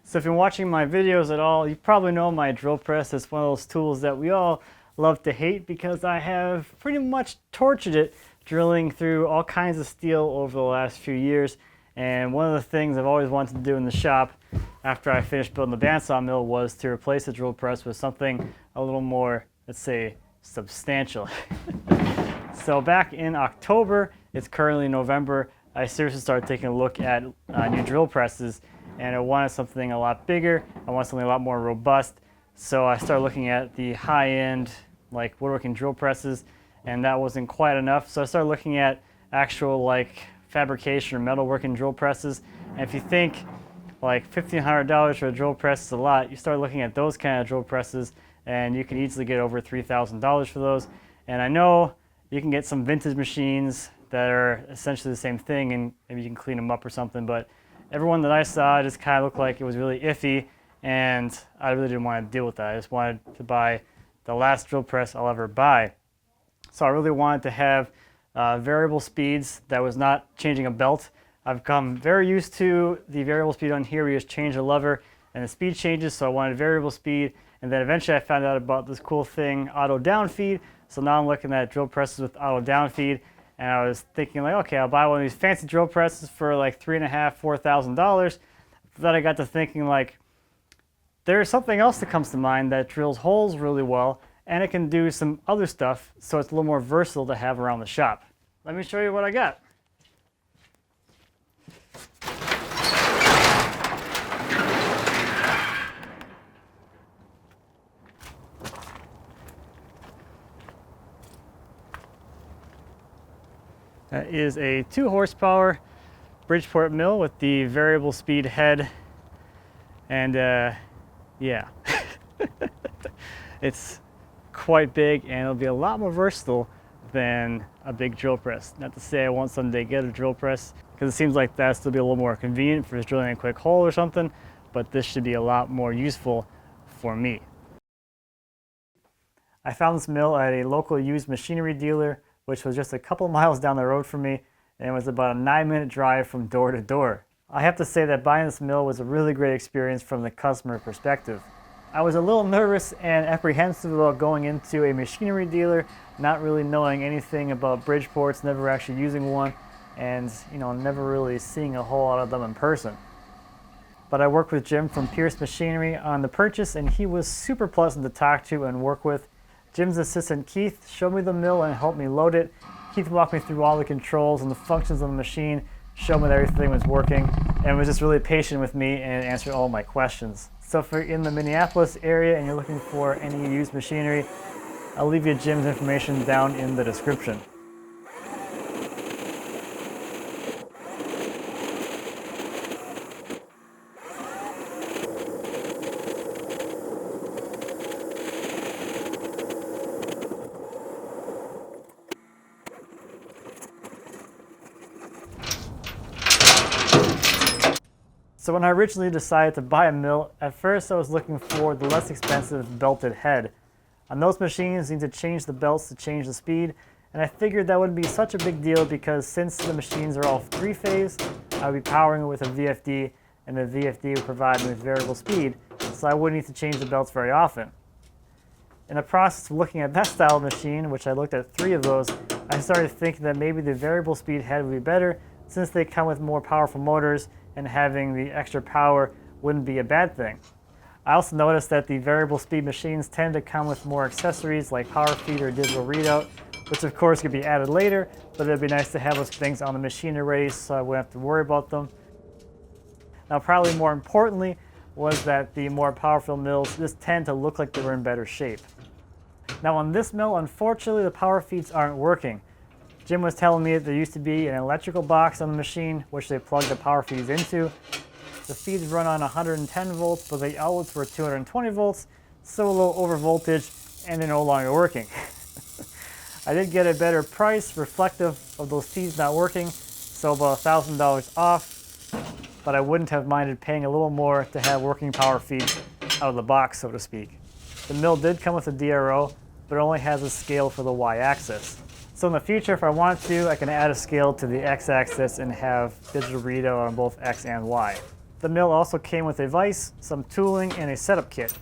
So if you're watching my videos at all, you probably know my drill press is one of those tools that we all love to hate because I have pretty much tortured it drilling through all kinds of steel over the last few years. And one of the things I've always wanted to do in the shop after I finished building the bandsaw mill was to replace the drill press with something a little more, let's say, substantial. So back in October, it's currently November, I seriously started taking a look at new drill presses, and I wanted something a lot bigger. I wanted something a lot more robust. So I started looking at the high-end like woodworking drill presses, and that wasn't quite enough. So I started looking at actual like fabrication or metalworking drill presses. And if you think like $1,500 for a drill press is a lot, you start looking at those kind of drill presses and you can easily get over $3,000 for those. And I know you can get some vintage machines that are essentially the same thing and maybe you can clean them up or something, but everyone that I saw just kind of looked like it was really iffy, and I really didn't want to deal with that. I just wanted to buy the last drill press I'll ever buy. So I really wanted to have variable speeds that was not changing a belt. I've become very used to the variable speed on here where you just change a lever and the speed changes, so I wanted variable speed. And then eventually I found out about this cool thing, auto down feed. So now I'm looking at drill presses with auto down feed, and I was thinking like, okay, I'll buy one of these fancy drill presses for like $3,500, $4,000. Then I got to thinking like, there's something else that comes to mind that drills holes really well, and it can do some other stuff, so it's a little more versatile to have around the shop. Let me show you what I got. That is a 2 horsepower Bridgeport mill with the variable speed head, and yeah, it's quite big and it'll be a lot more versatile than a big drill press. Not to say I won't someday get a drill press, because it seems like that'll still be a little more convenient for just drilling a quick hole or something, but this should be a lot more useful for me. I found this mill at a local used machinery dealer, which was just a couple miles down the road from me, and it was about a 9-minute drive from door to door. I have to say that buying this mill was a really great experience from the customer perspective. I was a little nervous and apprehensive about going into a machinery dealer, not really knowing anything about Bridgeports, never actually using one, and never really seeing a whole lot of them in person. But I worked with Jim from Pierce Machinery on the purchase, and he was super pleasant to talk to and work with. Jim's assistant Keith showed me the mill and helped me load it. Keith walked me through all the controls and the functions of the machine, showed me that everything was working, and was just really patient with me and answered all my questions. So if you're in the Minneapolis area and you're looking for any used machinery, I'll leave you Jim's information down in the description. So when I originally decided to buy a mill, at first I was looking for the less expensive belted head. On those machines, you need to change the belts to change the speed, and I figured that wouldn't be such a big deal because since the machines are all 3-phase, I would be powering it with a VFD, and the VFD would provide me with variable speed, so I wouldn't need to change the belts very often. In the process of looking at that style of machine, which I looked at 3 of those, I started thinking that maybe the variable speed head would be better since they come with more powerful motors, and having the extra power wouldn't be a bad thing. I also noticed that the variable speed machines tend to come with more accessories like power feed or digital readout, which of course could be added later, but it'd be nice to have those things on the machine already so I wouldn't have to worry about them. Now probably more importantly was that the more powerful mills just tend to look like they were in better shape. Now on this mill, unfortunately the power feeds aren't working. Jim was telling me that there used to be an electrical box on the machine which they plug the power feeds into. The feeds run on 110 volts, but the outlets were 220 volts, so a little over voltage, and they're no longer working. I did get a better price reflective of those feeds not working, so about $1,000 off, but I wouldn't have minded paying a little more to have working power feeds out of the box, so to speak. The mill did come with a DRO, but it only has a scale for the Y-axis. So in the future, if I want to, I can add a scale to the X-axis and have digital readout on both X and Y. The mill also came with a vise, some tooling, and a setup kit.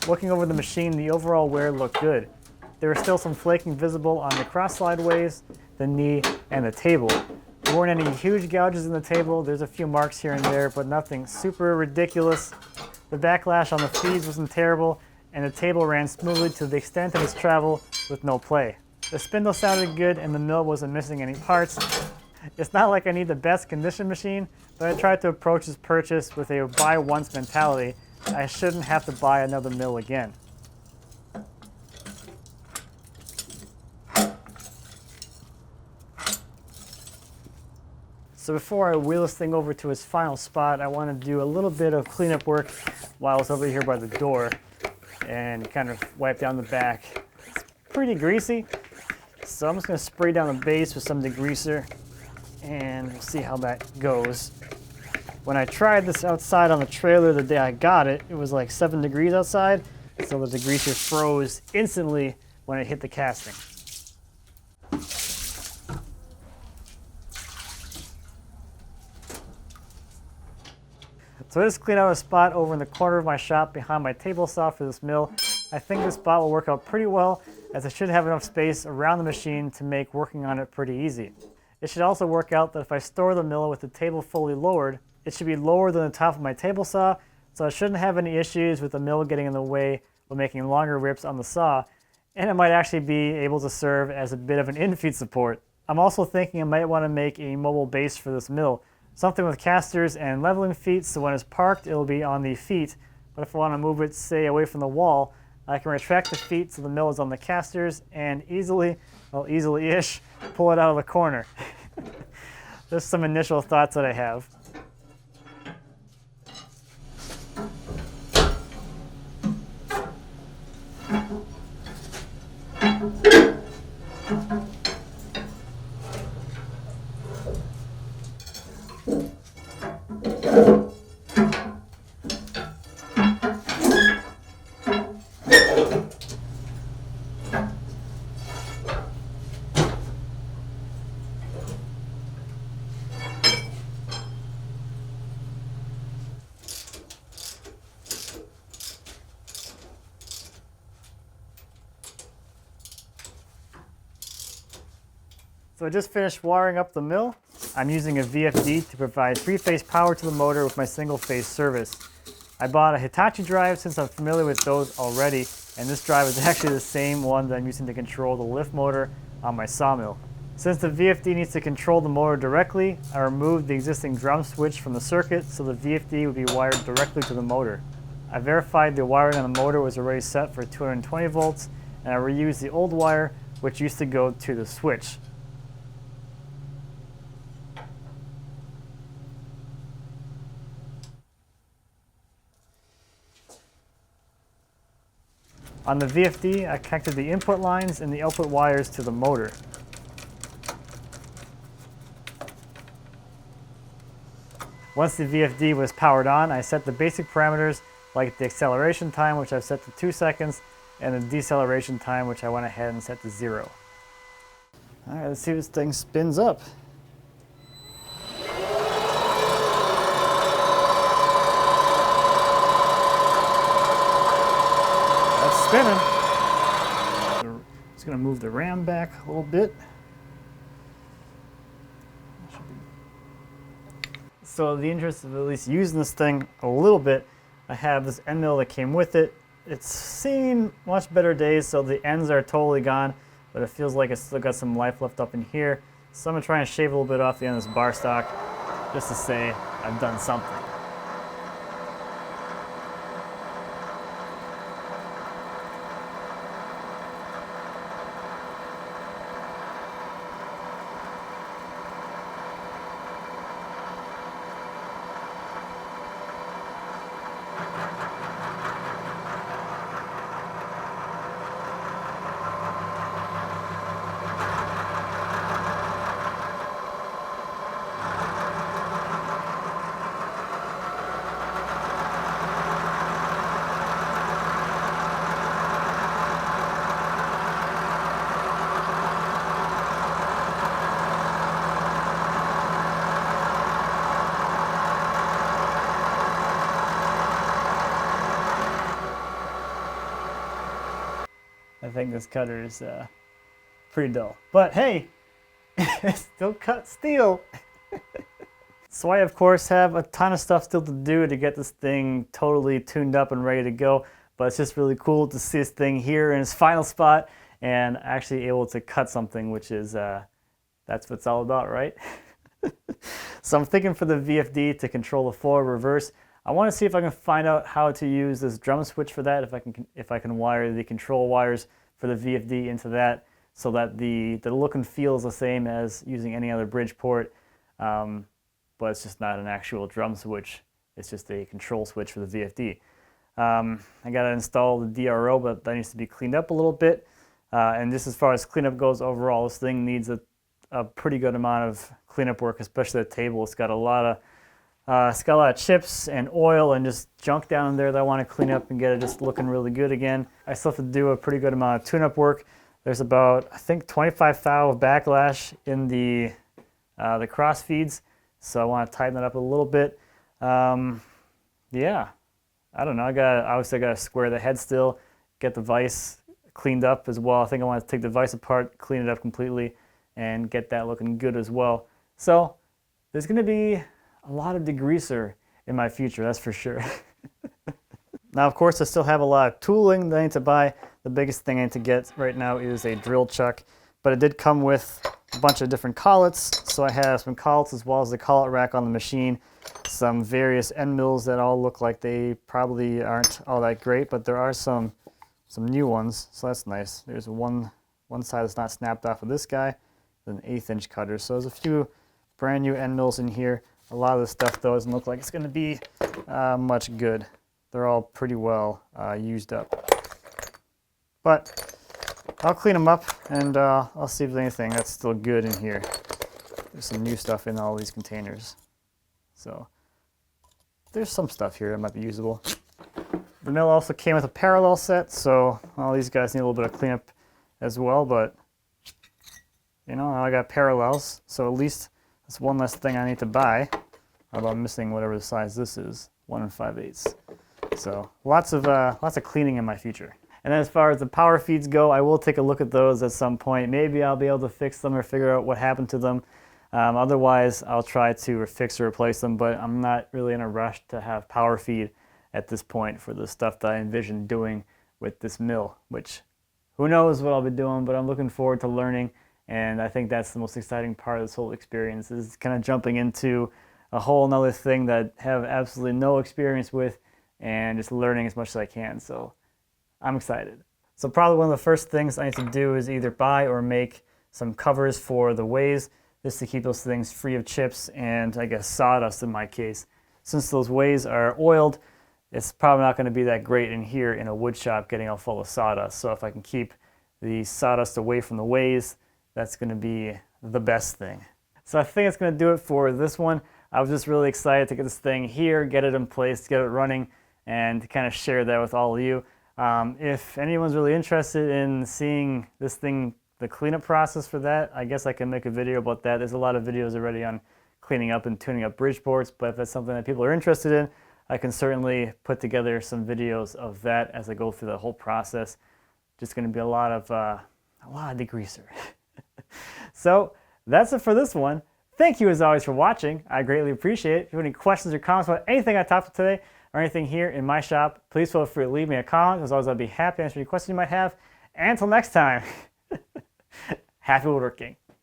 Looking over the machine, the overall wear looked good. There was still some flaking visible on the cross slideways, the knee, and the table. There weren't any huge gouges in the table. There's a few marks here and there, but nothing super ridiculous. The backlash on the feeds wasn't terrible, and the table ran smoothly to the extent of its travel with no play. The spindle sounded good, and the mill wasn't missing any parts. It's not like I need the best condition machine, but I tried to approach this purchase with a buy once mentality. I shouldn't have to buy another mill again. So before I wheel this thing over to its final spot, I want to do a little bit of cleanup work while it's over here by the door and kind of wipe down the back. It's pretty greasy, so I'm just going to spray down the base with some degreaser and we'll see how that goes. When I tried this outside on the trailer the day I got it, it was like 7 degrees outside, so the degreaser froze instantly when it hit the casting. So I just cleaned out a spot over in the corner of my shop behind my table saw for this mill. I think this spot will work out pretty well, as I should have enough space around the machine to make working on it pretty easy. It should also work out that if I store the mill with the table fully lowered, it should be lower than the top of my table saw, so I shouldn't have any issues with the mill getting in the way of making longer rips on the saw, and it might actually be able to serve as a bit of an in-feed support. I'm also thinking I might want to make a mobile base for this mill, something with casters and leveling feet, so when it's parked it'll be on the feet, but if I want to move it, say, away from the wall, I can retract the feet so the mill is on the casters and easily-ish, pull it out of the corner. Just some initial thoughts that I have. So I just finished wiring up the mill. I'm using a VFD to provide three-phase power to the motor with my single-phase service. I bought a Hitachi drive since I'm familiar with those already, and this drive is actually the same one that I'm using to control the lift motor on my sawmill. Since the VFD needs to control the motor directly, I removed the existing drum switch from the circuit so the VFD would be wired directly to the motor. I verified the wiring on the motor was already set for 220 volts, and I reused the old wire which used to go to the switch. On the VFD, I connected the input lines and the output wires to the motor. Once the VFD was powered on, I set the basic parameters like the acceleration time, which I've set to 2 seconds, and the deceleration time, which I went ahead and set to 0. All right, let's see if this thing spins up. Spinning. Just going to move the ram back a little bit. So in the interest of at least using this thing a little bit, I have this end mill that came with it. It's seen much better days, so the ends are totally gone, but it feels like it's still got some life left up in here. So I'm going to try and shave a little bit off the end of this bar stock just to say I've done something. I think this cutter is pretty dull. But hey, it still cut steel. So I, of course, have a ton of stuff still to do to get this thing totally tuned up and ready to go. But it's just really cool to see this thing here in its final spot and actually able to cut something, which is, that's what it's all about, right? So I'm thinking for the VFD to control the forward reverse, I want to see if I can find out how to use this drum switch for that, if I can wire the control wires for the VFD into that so that the look and feel is the same as using any other bridge port, but it's just not an actual drum switch. It's just a control switch for the VFD. I got to install the DRO, but that needs to be cleaned up a little bit. And just as far as cleanup goes overall, this thing needs a pretty good amount of cleanup work, especially the table. It's got a lot of chips and oil and just junk down there that I want to clean up and get it just looking really good again. I still have to do a pretty good amount of tune-up work. There's about, I think, 25 thou of backlash in the cross feeds, so I want to tighten that up a little bit. Yeah, I don't know. Obviously I got to square the head still, get the vise cleaned up as well. I think I want to take the vise apart, clean it up completely, and get that looking good as well. So there's going to be a lot of degreaser in my future, that's for sure. Now, of course, I still have a lot of tooling that I need to buy. The biggest thing I need to get right now is a drill chuck, but it did come with a bunch of different collets. So I have some collets as well as the collet rack on the machine, some various end mills that all look like they probably aren't all that great, but there are some new ones, so that's nice. There's one side that's not snapped off of this guy, an 1/8 inch cutter. So there's a few brand new end mills in here. A lot of this stuff though doesn't look like it's going to be much good. They're all pretty well used up. But I'll clean them up and I'll see if there's anything that's still good in here. There's some new stuff in all these containers. So there's some stuff here that might be usable. Vanilla also came with a parallel set, so all these guys need a little bit of cleanup as well, but you know, I got parallels, so at least that's one less thing I need to buy. How about missing whatever the size this is, 1 5/8. So lots of cleaning in my future. And then as far as the power feeds go, I will take a look at those at some point. Maybe I'll be able to fix them or figure out what happened to them. Otherwise, I'll try to fix or replace them, but I'm not really in a rush to have power feed at this point for the stuff that I envision doing with this mill, which who knows what I'll be doing, but I'm looking forward to learning. And I think that's the most exciting part of this whole experience, is kind of jumping into a whole nother thing that I have absolutely no experience with and just learning as much as I can. So I'm excited. So probably one of the first things I need to do is either buy or make some covers for the ways, just to keep those things free of chips and I guess sawdust in my case. Since those ways are oiled, it's probably not going to be that great in here in a wood shop getting all full of sawdust. So if I can keep the sawdust away from the ways, that's going to be the best thing. So I think it's going to do it for this one. I was just really excited to get this thing here, get it in place, get it running, and to kind of share that with all of you. If anyone's really interested in seeing this thing, the cleanup process for that, I guess I can make a video about that. There's a lot of videos already on cleaning up and tuning up bridge ports, but if that's something that people are interested in, I can certainly put together some videos of that as I go through the whole process. Just going to be a lot of degreaser. So that's it for this one. Thank you as always for watching. I greatly appreciate it. If you have any questions or comments about anything I talked about today or anything here in my shop, please feel free to leave me a comment. As always, I'd be happy to answer any questions you might have. And until next time, happy woodworking.